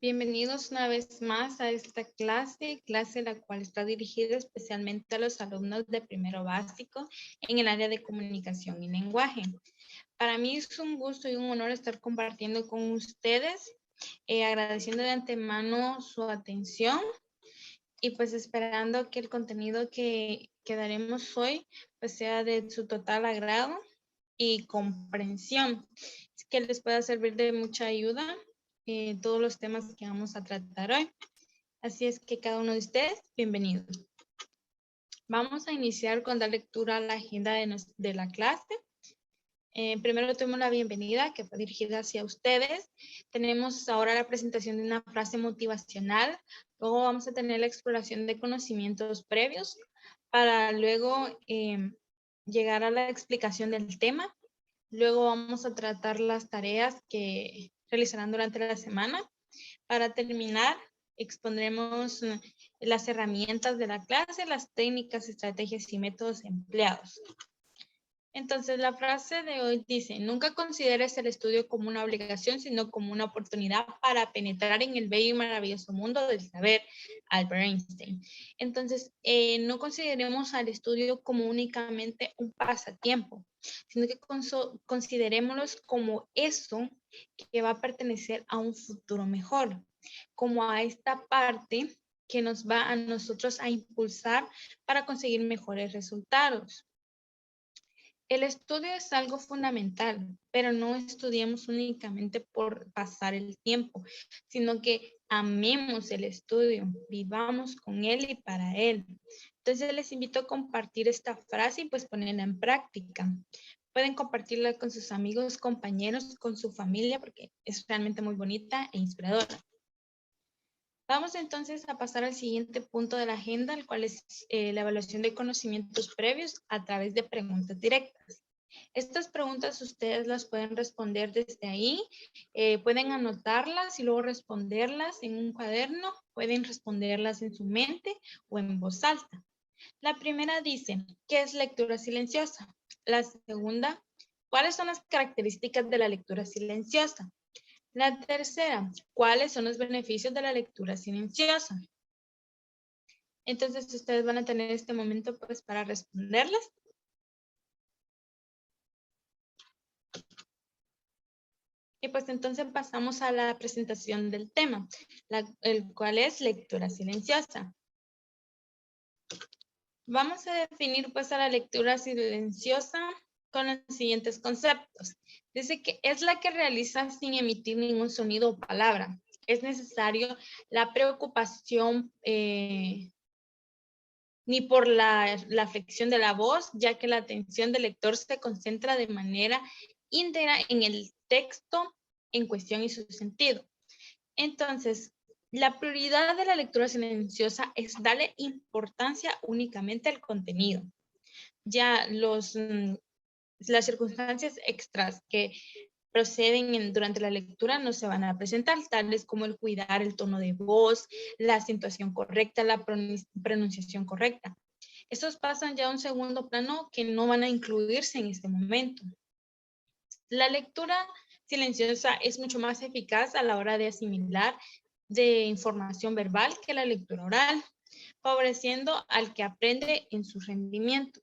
Bienvenidos una vez más a esta clase la cual está dirigida especialmente a los alumnos de primero básico en el área de comunicación y lenguaje. Para mí es un gusto y un honor estar compartiendo con ustedes, agradeciendo de antemano su atención y pues esperando que el contenido que daremos hoy pues sea de su total agrado y comprensión, que les pueda servir de mucha ayuda todos los temas que vamos a tratar hoy. Así es que cada uno de ustedes, bienvenidos. Vamos a iniciar con dar lectura a la agenda de la clase. Primero tuvimos la bienvenida que fue dirigida hacia ustedes. Tenemos ahora la presentación de una frase motivacional. Luego vamos a tener la exploración de conocimientos previos para luego llegar a la explicación del tema. Luego vamos a tratar las tareas que realizarán durante la semana. Para terminar, expondremos las herramientas de la clase, las técnicas, estrategias y métodos empleados. Entonces, la frase de hoy dice, nunca consideres el estudio como una obligación, sino como una oportunidad para penetrar en el bello y maravilloso mundo del saber, Albert Einstein. Entonces, no consideremos al estudio como únicamente un pasatiempo, sino que considerémoslos como eso que va a pertenecer a un futuro mejor, como a esta parte que nos va a nosotros a impulsar para conseguir mejores resultados. El estudio es algo fundamental, pero no estudiemos únicamente por pasar el tiempo, sino que amemos el estudio, vivamos con él y para él. Entonces les invito a compartir esta frase y pues ponerla en práctica. Pueden compartirla con sus amigos, compañeros, con su familia, porque es realmente muy bonita e inspiradora. Vamos entonces a pasar al siguiente punto de la agenda, el cual es la evaluación de conocimientos previos a través de preguntas directas. Estas preguntas ustedes las pueden responder desde ahí, pueden anotarlas y luego responderlas en un cuaderno, pueden responderlas en su mente o en voz alta. La primera dice, ¿qué es lectura silenciosa? La segunda, ¿cuáles son las características de la lectura silenciosa? La tercera, ¿cuáles son los beneficios de la lectura silenciosa? Entonces ustedes van a tener este momento pues para responderlas. Y pues entonces pasamos a la presentación del tema, el cual es lectura silenciosa. Vamos a definir pues a la lectura silenciosa con los siguientes conceptos. Dice que es la que realiza sin emitir ningún sonido o palabra. Es necesario la preocupación ni por la afección de la voz, ya que la atención del lector se concentra de manera íntegra en el texto en cuestión y su sentido. Entonces, la prioridad de la lectura silenciosa es darle importancia únicamente al contenido. Ya las circunstancias extras que proceden durante la lectura no se van a presentar, tales como el cuidar el tono de voz, la acentuación correcta, la pronunciación correcta. Estos pasan ya a un segundo plano que no van a incluirse en este momento. La lectura silenciosa es mucho más eficaz a la hora de asimilar de información verbal que la lectura oral, favoreciendo al que aprende en su rendimiento.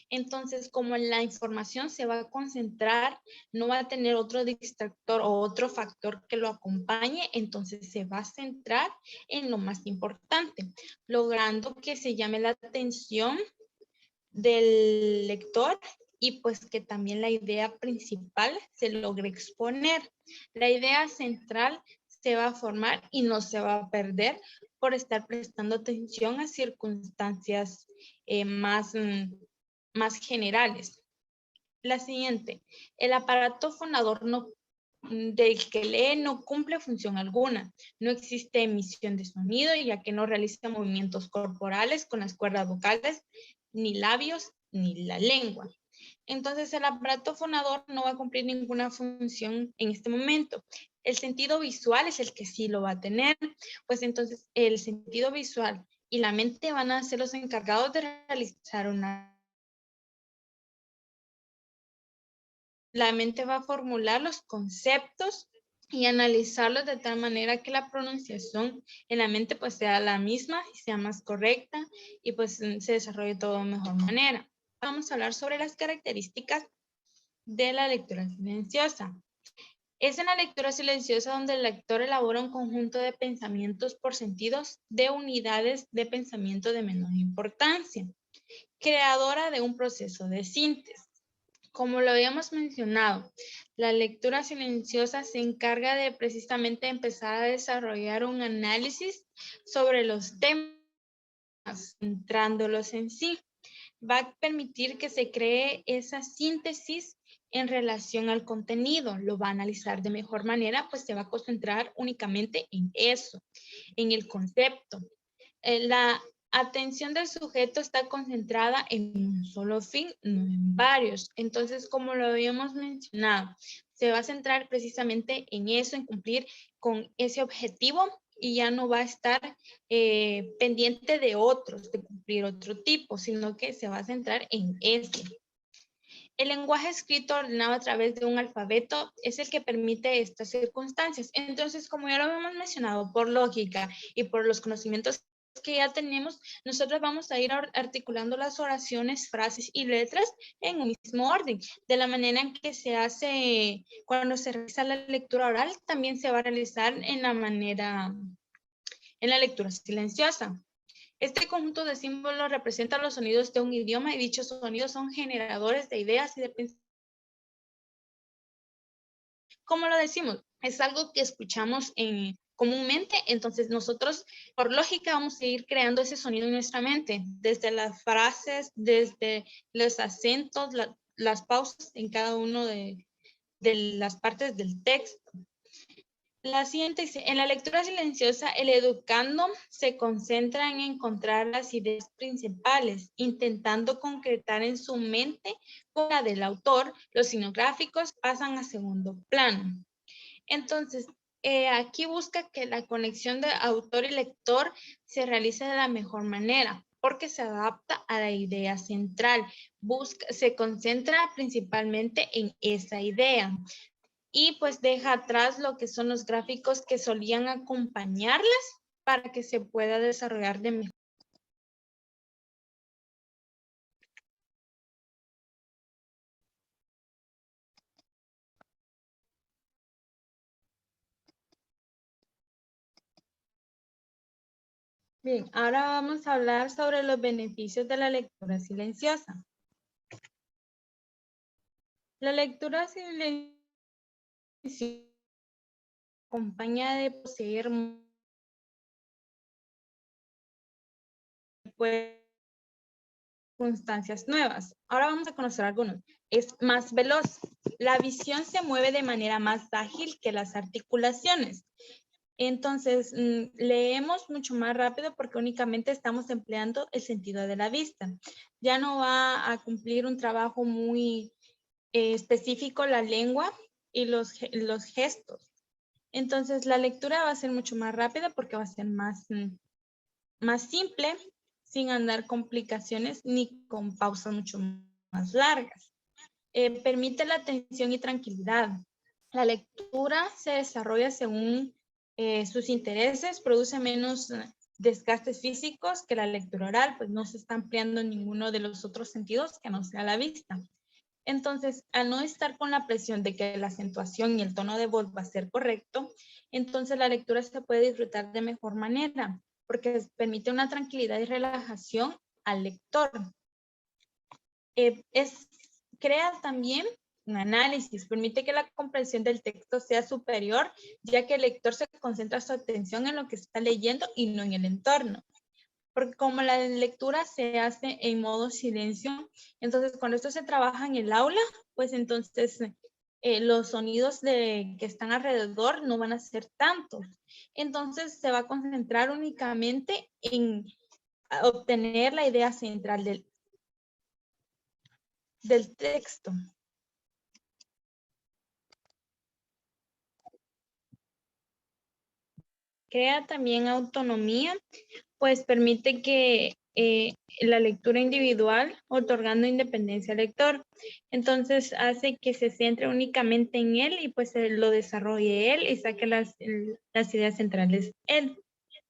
Entonces, como la información se va a concentrar, no va a tener otro distractor o otro factor que lo acompañe, entonces se va a centrar en lo más importante, logrando que se llame la atención del lector y pues que también la idea principal se logre exponer. La idea central se va a formar y no se va a perder por estar prestando atención a circunstancias más generales. La siguiente, el aparato fonador del que lee no cumple función alguna. No existe emisión de sonido, ya que no realiza movimientos corporales con las cuerdas vocales, ni labios, ni la lengua. Entonces el aparato fonador no va a cumplir ninguna función en este momento. El sentido visual es el que sí lo va a tener, pues entonces el sentido visual y la mente van a ser los encargados de realizar la mente va a formular los conceptos y analizarlos de tal manera que la pronunciación en la mente pues sea la misma y sea más correcta y pues se desarrolle todo de mejor manera. Vamos a hablar sobre las características de la lectura silenciosa. Es en la lectura silenciosa donde el lector elabora un conjunto de pensamientos por sentidos de unidades de pensamiento de menor importancia, creadora de un proceso de síntesis. Como lo habíamos mencionado, la lectura silenciosa se encarga de precisamente empezar a desarrollar un análisis sobre los temas, centrándolos en sí. Va a permitir que se cree esa síntesis en relación al contenido. Lo va a analizar de mejor manera, pues se va a concentrar únicamente en eso, en el concepto. La atención del sujeto está concentrada en un solo fin, no en varios. Entonces, como lo habíamos mencionado, se va a centrar precisamente en eso, en cumplir con ese objetivo y ya no va a estar pendiente de otros, de cumplir otro tipo, sino que se va a centrar en ese. El lenguaje escrito ordenado a través de un alfabeto es el que permite estas circunstancias. Entonces, como ya lo habíamos mencionado, por lógica y por los conocimientos que ya tenemos, nosotros vamos a ir articulando las oraciones, frases y letras en un mismo orden. De la manera en que se hace cuando se realiza la lectura oral, también se va a realizar en la lectura silenciosa. Este conjunto de símbolos representa los sonidos de un idioma y dichos sonidos son generadores de ideas y de pensamientos. ¿Cómo lo decimos? Es algo que escuchamos comúnmente, entonces nosotros por lógica vamos a ir creando ese sonido en nuestra mente, desde las frases, desde los acentos, las pausas en cada uno de las partes del texto. La siguiente dice, en la lectura silenciosa, el educando se concentra en encontrar las ideas principales, intentando concretar en su mente con la del autor. Los sinográficos pasan a segundo plano. Entonces, aquí busca que la conexión de autor y lector se realice de la mejor manera, porque se adapta a la idea central. Se concentra principalmente en esa idea y pues deja atrás lo que son los gráficos que solían acompañarlas para que se pueda desarrollar de mejor. Bien, ahora vamos a hablar sobre los beneficios de la lectura silenciosa. La lectura silenciosa acompaña de poseer circunstancias nuevas. Ahora vamos a conocer algunos. Es más veloz. La visión se mueve de manera más ágil que las articulaciones. Entonces, leemos mucho más rápido porque únicamente estamos empleando el sentido de la vista. Ya no va a cumplir un trabajo muy específico la lengua y los gestos. Entonces, la lectura va a ser mucho más rápida porque va a ser más simple, sin andar complicaciones ni con pausas mucho más largas. Permite la atención y tranquilidad. La lectura se desarrolla según sus intereses, produce menos desgastes físicos que la lectura oral, pues no se está ampliando ninguno de los otros sentidos que no sea la vista. Entonces, al no estar con la presión de que la acentuación y el tono de voz va a ser correcto, entonces la lectura se puede disfrutar de mejor manera, porque permite una tranquilidad y relajación al lector. Crea también un análisis, permite que la comprensión del texto sea superior, ya que el lector se concentra su atención en lo que está leyendo y no en el entorno. Porque como la lectura se hace en modo silencio, entonces cuando esto se trabaja en el aula, pues entonces los sonidos que están alrededor no van a ser tantos. Entonces se va a concentrar únicamente en obtener la idea central del texto. Crea también autonomía, pues permite que la lectura individual, otorgando independencia al lector. Entonces hace que se centre únicamente en él y pues lo desarrolle él y saque las ideas centrales él.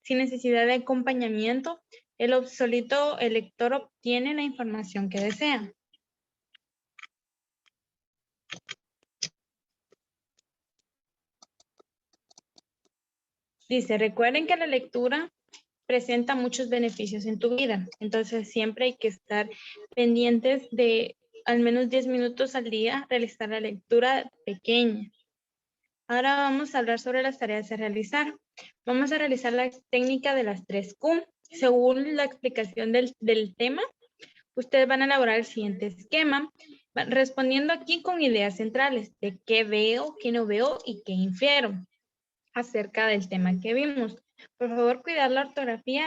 Sin necesidad de acompañamiento, el lector obtiene la información que desea. Dice, recuerden que la lectura presenta muchos beneficios en tu vida. Entonces siempre hay que estar pendientes de al menos 10 minutos al día realizar la lectura pequeña. Ahora vamos a hablar sobre las tareas a realizar. Vamos a realizar la técnica de las 3Q. Según la explicación del tema, ustedes van a elaborar el siguiente esquema, respondiendo aquí con ideas centrales de qué veo, qué no veo y qué infiero acerca del tema que vimos. Por favor, cuidar la ortografía,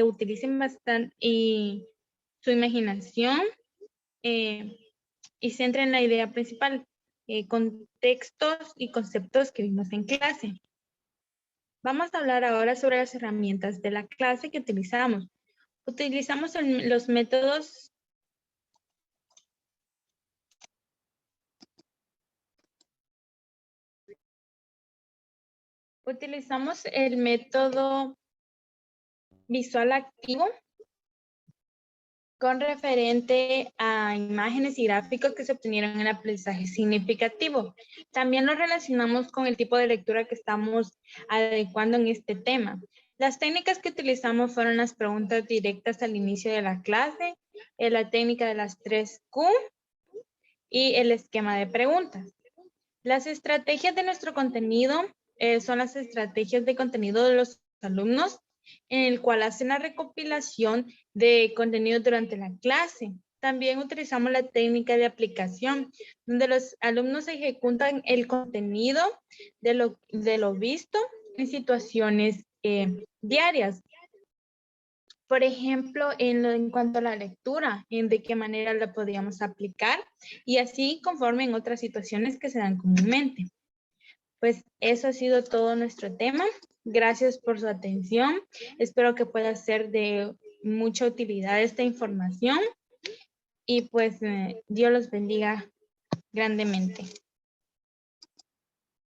utilicen bastante su imaginación y centren la idea principal, contextos y conceptos que vimos en clase. Vamos a hablar ahora sobre las herramientas de la clase que utilizamos. Utilizamos los métodos el método visual activo con referente a imágenes y gráficos que se obtenieron en el aprendizaje significativo. También lo relacionamos con el tipo de lectura que estamos adecuando en este tema. Las técnicas que utilizamos fueron las preguntas directas al inicio de la clase, la técnica de las 3Q y el esquema de preguntas. Las estrategias de nuestro contenido son las estrategias de contenido de los alumnos, en el cual hacen la recopilación de contenido durante la clase. También utilizamos la técnica de aplicación, donde los alumnos ejecutan el contenido de lo visto en situaciones diarias. Por ejemplo, en cuanto a la lectura, en de qué manera la podríamos aplicar y así conforme en otras situaciones que se dan comúnmente. Pues eso ha sido todo nuestro tema. Gracias por su atención. Espero que pueda ser de mucha utilidad esta información y pues Dios los bendiga grandemente.